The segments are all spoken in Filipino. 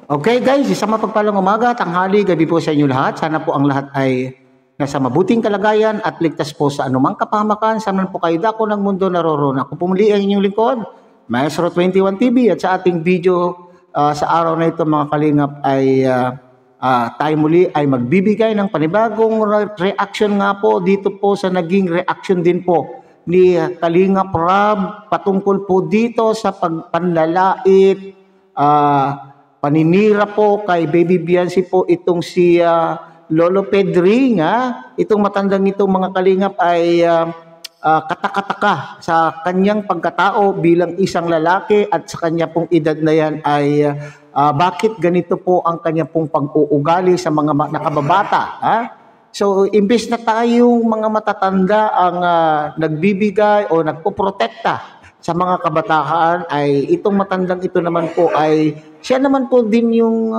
Okay guys, isang mapagpalang umaga, tanghali, gabi po sa inyo lahat. Sana po ang lahat ay nasa mabuting kalagayan at ligtas po sa anumang kapahamakan. Saan po kayo dako ng mundo naroroon. Ako po muli ang inyong lingkod, Maestro 21 TV, at sa ating video sa araw na ito mga kalingap ay tayo muli ay magbibigay ng panibagong reaction nga po dito po sa naging reaction din po ni Kalingap Rob patungkol po dito sa pagpanlalait, paninira po kay Baby Beyonce po itong si Lolo Pedring, itong matandang itong mga kalingap ay katakataka sa kanyang pagkatao bilang isang lalaki at sa kanya pong edad na yan ay bakit ganito po ang kanya pong pag-uugali sa mga nakababata. So, imbes na tayong mga matatanda ang nagbibigay o nagpoprotekta sa mga kabataan, ay itong matandang ito naman po ay siya naman po din yung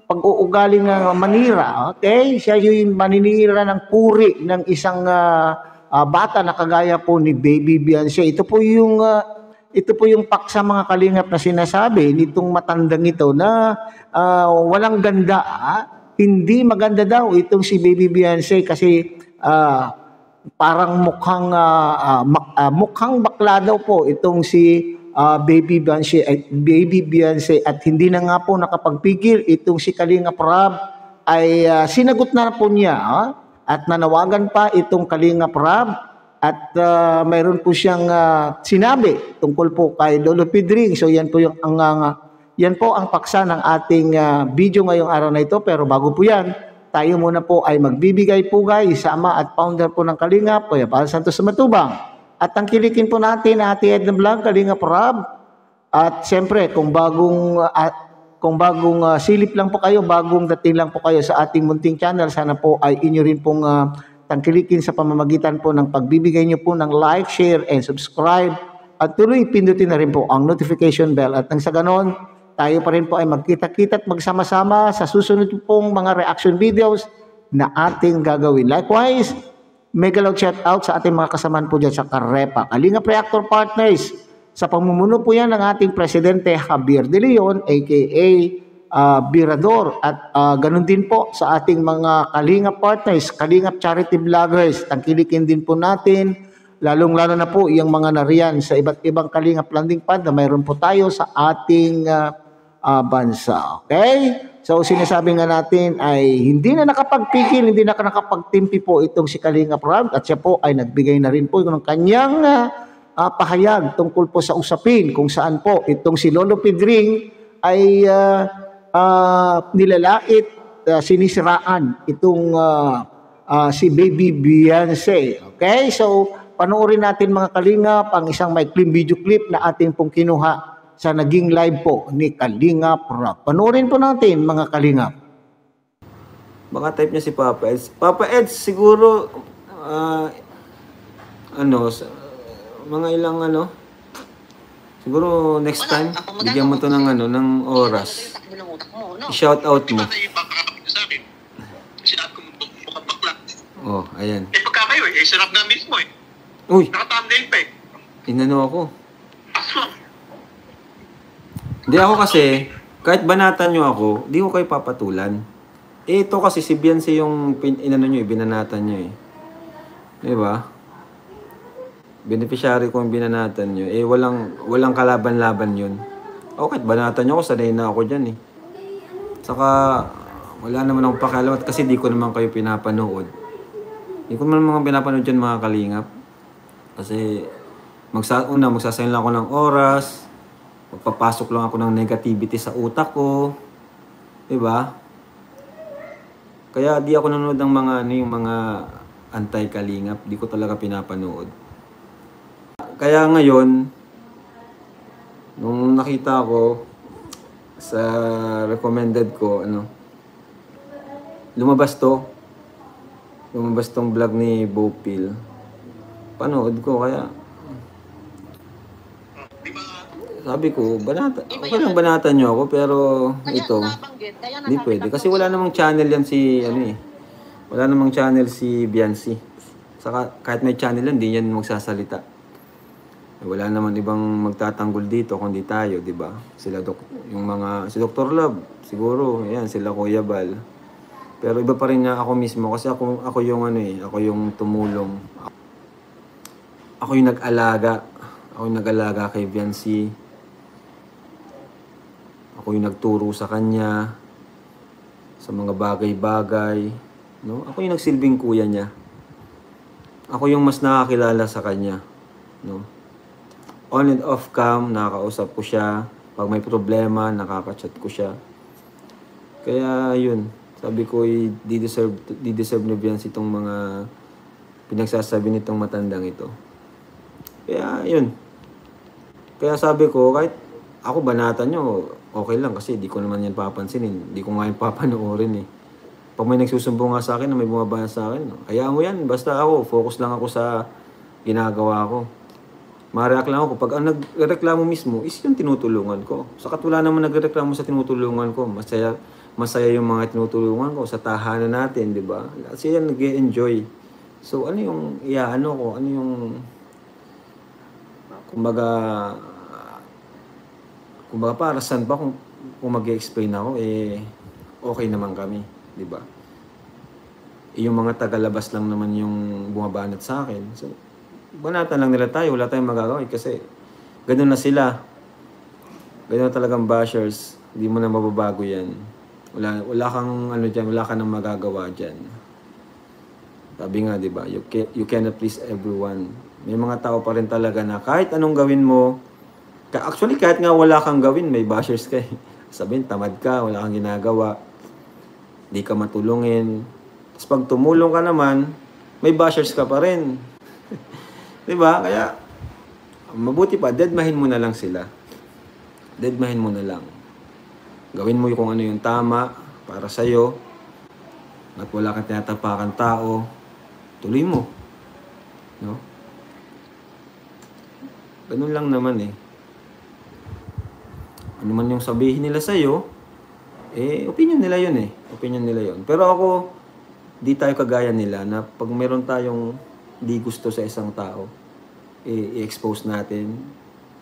pag-uugaling manira. Okay? Siya yung maninira ng puri ng isang bata na kagaya po ni Baby Beyonce. Ito po yung paksa mga kalingap na sinasabi nitong matandang ito na walang ganda. Hindi maganda daw itong si Baby Beyonce kasi parang mukhang bakla daw po itong si Baby Beyonce at hindi na nga po nakapagpigil itong si Kalingap Rob ay sinagot na po niya at nanawagan pa itong Kalingap Rob at mayroon po siyang sinabi tungkol po kay Lolo Pedring. So yan po yung yan po ang paksa ng ating video ngayong araw na ito. Pero bago po yan, tayo muna po ay magbibigay po guys sa ama at founder po ng Kalingap, Kuya Pal Santos Matubang. At tangkilikin po natin Ate Edna Vlog, Kalingap Rob. At siyempre, kung bagong silip lang po kayo, bagong dating lang po kayo sa ating munting channel, sana po ay inyo rin pong tangkilikin sa pamamagitan po ng pagbibigay nyo po ng like, share, and subscribe. At tuloy, pindutin na rin po ang notification bell. At nang sa ganon, tayo pa rin po ay magkita-kita at magsama-sama sa susunod pong mga reaction videos na ating gagawin. Likewise, mega loud shout out sa ating mga kasamaan po dyan sa Karepa, Kalingap Reactor Partners. Sa pamumuno po yan ng ating Presidente Javier De Leon, aka Birador. At ganun din po sa ating mga Kalingap Partners, Kalingap Charity Vloggers. Tangkilikin din po natin, lalong-lalo na po yung mga nariyan sa iba't ibang Kalingap Landing Pad na mayroon po tayo sa ating bansa. Okay? So, sinasabi nga natin ay hindi na nakapagpigil, hindi na nakapagtimpi po itong si Kalingap Rob at siya po ay nagbigay na rin po ng kanyang pahayag tungkol po sa usapin kung saan po itong si Lolo Pedring ay nilalait, sinisiraan itong si Baby Beyonce. Okay? So, panoorin natin mga kalingap ang isang maikling video clip na ating pong kinuha sa naging live po ni Kalingap Rob. Panoorin po natin mga kalingap. Baka type niya si Papa Eds. Papa Eds, siguro mga ilang siguro next time bigyan mo to ng oras. I-shout out mo. Oh, ayan. Pagka kayo sarap na mismo Uy! Naka-thumbnail pa Inano ako. Hindi ako kasi, kahit banatan nyo ako, di ko kayo papatulan. Ito kasi si Beyonce yung binanatan nyo Diba? Beneficiary ko yung binanatan nyo. Walang kalaban-laban yun. Ako kahit banatan nyo ako, sanay na ako dyan Saka, wala naman akong pakialam kasi di ko naman kayo pinapanood. Di ko naman mga pinapanood dyan mga kalingap. Kasi, magsasayin lang ako ng oras. Magpapasok lang ako ng negativity sa utak ko. Diba? Kaya di ako nanonood ng yung mga anti-kalingap. Di ko talaga pinapanood. Kaya ngayon, nung nakita ko sa recommended ko, lumabas tong vlog ni Bopil. Panood ko, kaya sabi ko, banatan nyo ako, pero ito, hindi pwede. Kasi wala namang channel yan wala namang channel si Beyonce. Saka kahit may channel yan, hindi yan magsasalita. Wala naman ibang magtatanggol dito kundi tayo, di ba? Si Dr. Love, siguro, yan, sila Kuya Bal. Pero iba pa rin niya ako mismo kasi ako yung ako yung tumulong. Ako yung nag-alaga. Ako yung nag-alaga kay Viancy. Ako yung nagturo sa kanya sa mga bagay-bagay, no? Ako yung nagsilbing kuya niya. Ako yung mas nakakilala sa kanya, no? On and off cam, nakakausap ko siya. Pag may problema, nakaka-chat ko siya. Kaya yun, sabi ko di-deserve ni Viancy itong mga pinagsasabi nitong matandang ito. Kaya yun. Kaya sabi ko, kahit ako banatan nyo, okay lang kasi di ko naman yan papansinin. Di ko nga yung papanoorin eh. Pag may nagsusumbong nga sa akin na may bumabaya sa akin, hayaan mo yan. Basta ako, focus lang ako sa ginagawa ko. Mareaklamo ko. Pag ang nagreklamo mismo is yung tinutulungan ko. Sakat wala naman nagreklamo sa tinutulungan ko. Masaya yung mga tinutulungan ko sa tahanan natin, di ba? Kasi yan nag-enjoy. So ano yung ko? Ano yung kumbaga para saan ba kung mag-explain ako, okay naman kami, di ba? Yung mga tagalabas lang naman yung bumabanat sa akin. So, banatan lang nila tayo, wala tayong magagawa kasi ganun na sila. Ganun na talagang bashers, hindi mo na mababago yan. Wala kang dyan, wala ka nang magagawa dyan. Sabi nga, di ba, you cannot please everyone. May mga tao pa rin talaga na kahit anong gawin mo, actually, kahit nga wala kang gawin, may bashers ka. Sabihin, tamad ka, wala kang ginagawa. Di ka matulungin. Tapos pag tumulong ka naman, may bashers ka pa rin. Diba? Kaya, mabuti pa, deadmahin mo na lang sila. Deadmahin mo na lang. Gawin mo kung ano yung tama para sa'yo. At wala kang tinatapakan tao. Tuloy mo. No? Ganun lang naman eh. Ano man yung sabihin nila sa'yo, opinion nila yun eh. Opinion nila yun. Pero ako, di tayo kagaya nila na pag meron tayong di gusto sa isang tao, i-expose natin,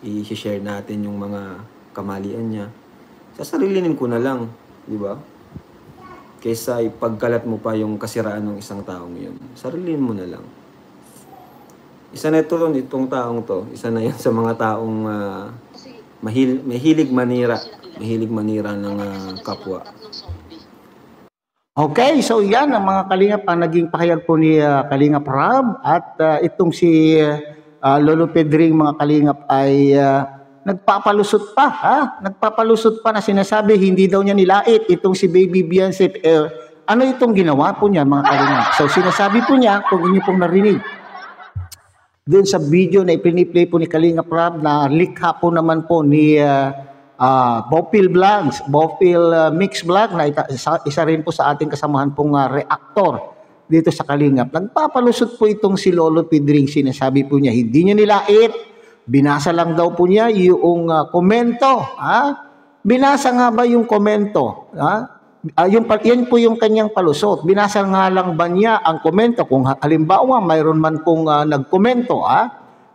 i-share natin yung mga kamalian niya. Sasarilinin ko na lang, di ba? Kaysa ipagkalat mo pa yung kasiraan ng isang taong yun. Sarilinin mo na lang. Isa na itong taong to. Isa na yan sa mga taong mahilig manira ng kapwa. Okay, so yan ang mga kalingap ang naging pakayag po ni Kalingap Rab at itong si Lolo Pedring mga kalingap ay nagpapalusot pa na sinasabi hindi daw niya nilait itong si Baby Viancy. Ano itong ginawa po niya mga kalingap? So sinasabi po niya, kung inyo pong narinig doon sa video na ipiniplay po ni Kalingap Rab na likha po naman po ni Bopil Vlogs, Bopil Mix Vlog na isa rin po sa ating kasamahan pong reactor dito sa Kalingap. Nagpapalusot po itong si Lolo Pedring. Sinasabi po niya, hindi niya nilait. Binasa lang daw po niya yung komento. Binasa nga ba yung komento? Yan po yung kanyang palusot. Binasa nga lang ba niya ang komento? Kung halimbawa mayroon man pong nagkomento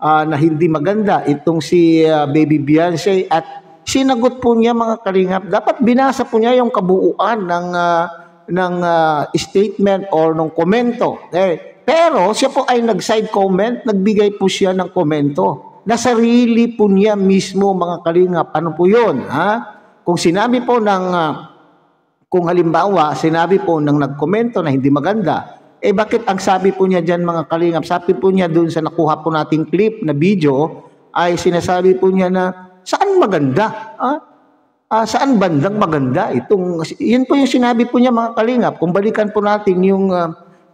na hindi maganda itong si Baby Viancy at sinagot po niya mga kalingap, dapat binasa po niya yung kabuuan ng statement or ng komento. Pero siya po ay nag-side comment, nagbigay po siya ng komento na sarili po niya mismo mga kalingap. Ano po yun? Kung sinabi po kung halimbawa, sinabi po ng nagkomento na hindi maganda, bakit ang sabi po niya dyan mga kalingap? Sabi po niya dun sa nakuha po nating clip na video, ay sinasabi po niya na, saan maganda? Saan bandang maganda? Yun po yung sinabi po niya mga kalingap. Kung balikan po natin yung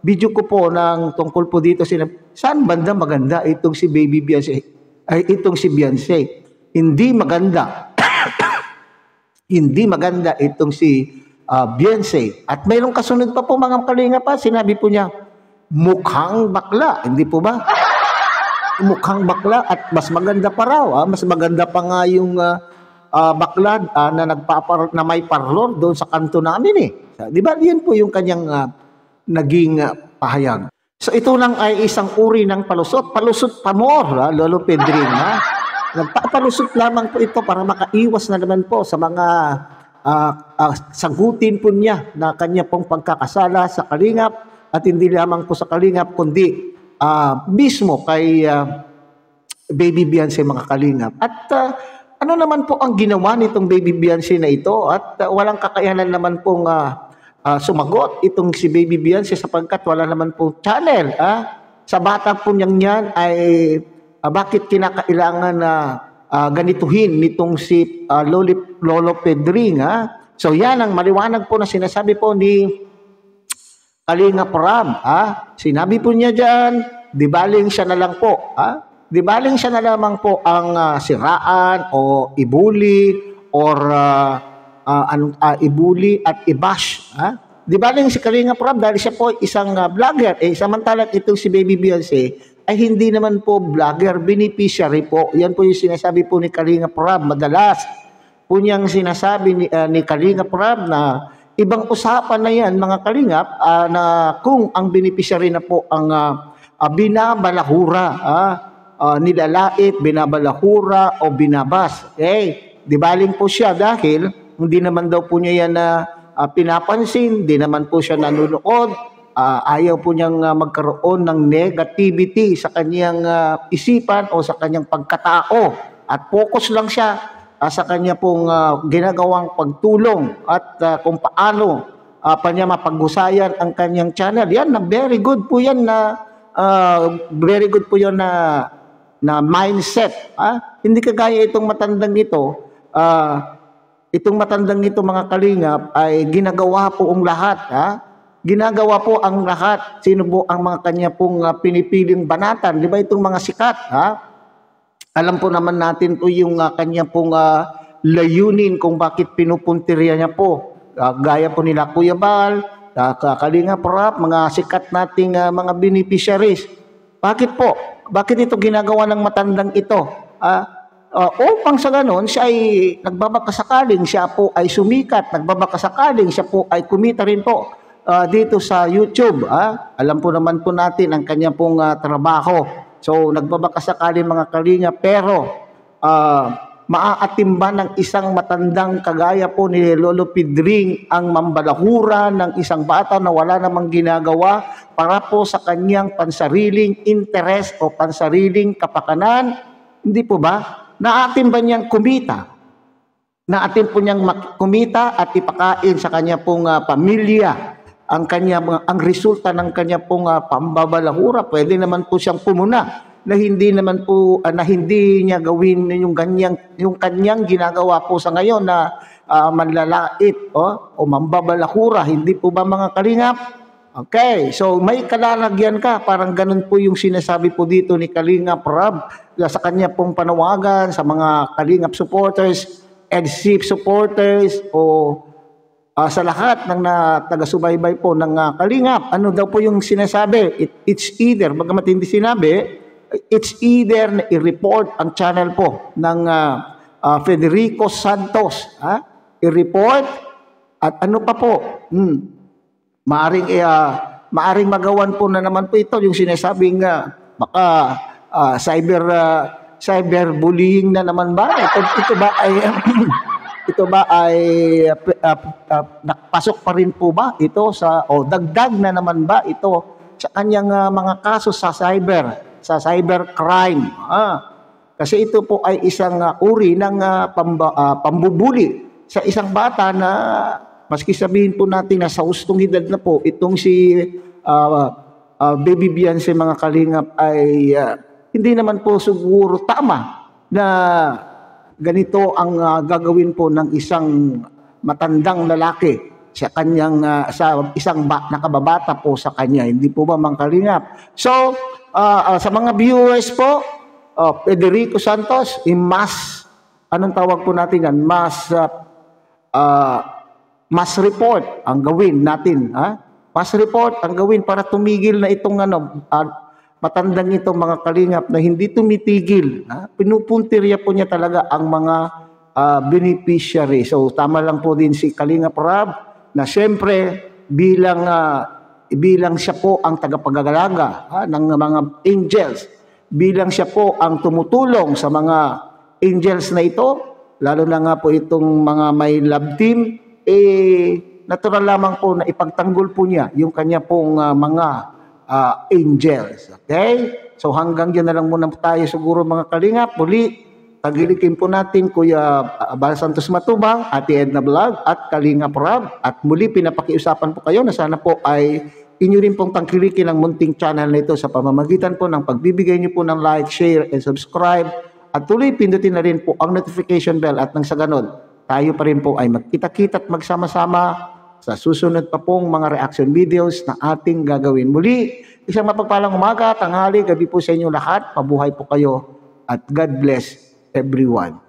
video ko po ng tungkol po dito, saan bandang maganda itong si Baby Viancy? Itong si Viancy. Hindi maganda. Hindi maganda itong si Viancy. At mayroong kasunod pa po mga kalingap sinabi po niya, mukhang bakla. Hindi po ba? Mukhang bakla at mas maganda pa raw. Mas maganda pa nga yung bakla na may parlor doon sa kanto namin Di ba? Yan po yung kanyang naging pahayag. So ito lang ay isang uri ng palusot. Palusot pa more, Lolo Pedring. Nagpapalusot lamang po ito para makaiwas na naman po sa mga sagutin po niya na kanya pong pagkakasala sa Kalingap at hindi lamang po sa Kalingap kundi mismo kay Baby Beyonce mga Kalingap. At ano naman po ang ginawa nitong Baby Beyonce na ito at walang kakayanan naman pong sumagot itong si Baby Beyonce sapagkat wala naman pong channel. Sa bata po niyang yan ay bakit kinakailangan na ganituhin nitong si Lolo Pedring. So yan ang maliwanag po na sinasabi po ni Kalingap Rab. Sinabi po niya dyan, di baling siya na lang po. Di baling siya na lamang po ang siraan o ibuli or ibuli at i-bash. Di baling si Kalingap Rab dahil siya po isang vlogger. Samantalang itong si Baby Beyonce ay hindi naman po vlogger, beneficiary po. Yan po yung sinasabi po ni Kalingap Rab. Madalas po niyang sinasabi ni Kalingap Rab na ibang usapan na yan mga Kalingap na kung ang beneficiary na po ang binabalahura, nilalait, binabalahura o binabas. Di baling po siya dahil hindi naman daw po niya yan na pinapansin, di naman po siya nanonood. Ayaw po niyang magkaroon ng negativity sa kanyang isipan o sa kanyang pagkatao at focus lang siya sa kanya pong ginagawang pagtulong at kung paano pa niya mapaghusayan ang kanyang channel. Yan na very good po yan na mindset. Hindi kagaya itong matandang ito. Itong matandang ito mga Kalingap ay ginagawa po ang lahat. Ginagawa po ang lahat. Sino po ang mga kanya pong pinipiling banatan? Di ba itong mga sikat? Alam po naman natin po yung kanya pong layunin kung bakit pinupuntirya niya po. Gaya po nila Kuya Bal, Kalingap Rab, mga sikat nating mga beneficiaries. Bakit po? Bakit ito ginagawa ng matandang ito? Upang sa ganon, siya ay nagbabakasakaling, siya po ay sumikat, nagbabakasakaling, siya po ay kumita rin po dito sa YouTube. Alam po naman po natin ang kanya pong trabaho. So, nagbabakasakali mga Kalinga, pero maaatimba ng isang matandang kagaya po ni Lolo Pedring ang mambalahura ng isang bata na wala namang ginagawa para po sa kanyang pansariling interes o pansariling kapakanan. Hindi po ba? Naaatimba niyang kumita. Naatim po niyang kumita at ipakain sa kanya pong pamilya ang resulta ng kanya pong pambabalahura. Pwede naman po siyang pumuna na hindi naman po na hindi niya gawin yung kanyang ginagawa po sa ngayon na manlalait o mambabalahura. Hindi po ba mga Kalingap? Okay, so may kalalagyan ka, parang ganun po yung sinasabi po dito ni Kalingap Rab sa kanya pong panawagan sa mga Kalingap supporters, EDSIP supporters o sa lahat ng taga-subaybay po ng Kalingap. Ano daw po yung sinasabi? It's either, bagamat hindi sinabi, it's either na i-report ang channel po ng Federico Santos. I-report at ano pa po? Maaring magawan po na naman po ito yung sinasabing baka cyberbullying na naman ba? Ito ba ay nakapasok pa rin po ba ito dagdag na naman ba ito sa kanyang mga kaso sa cybercrime? Kasi ito po ay isang uri ng pambubuli sa isang bata na maski sabihin po natin na sa hustong edad na po itong si Baby Beyonce mga Kalingap ay hindi naman po siguro tama na ganito ang gagawin po ng isang matandang lalaki sa kanyang sa isang nakababata po sa kanya. Hindi po ba mga Kalingap? So, sa mga viewers po, Federico Santos, anong tawag po natin yan? Mass report ang gawin natin. Mass report ang gawin para tumigil na itong matandang itong mga Kalingap na hindi tumitigil. Pinupuntirya po niya talaga ang mga beneficiary. So tama lang po din si Kalingap Rab na siyempre bilang siya po ang tagapagagalaga ng mga angels, bilang siya po ang tumutulong sa mga angels na ito, lalo na nga po itong mga may love team, natural lamang po na ipagtanggol po niya yung kanya pong mga angels. Okay? So hanggang dyan na lang muna tayo siguro mga kalingap. Muli, tagilikin po natin Kuya Bal Santos Matubang, Ate Edna Vlog at Kalingap Rob. At muli pinapakiusapan po kayo na sana po ay inyo rin pong tangkilikin ang munting channel na ito sa pamamagitan po ng pagbibigay niyo po ng like, share, and subscribe. At tuloy pindutin na rin po ang notification bell at nang sa ganon, tayo pa rin po ay magkita-kita at magsama-sama sa susunod pa pong mga reaction videos na ating gagawin. Muli, isang mapagpalang umaga, tanghali, gabi po sa inyo lahat. Mabuhay po kayo at God bless everyone.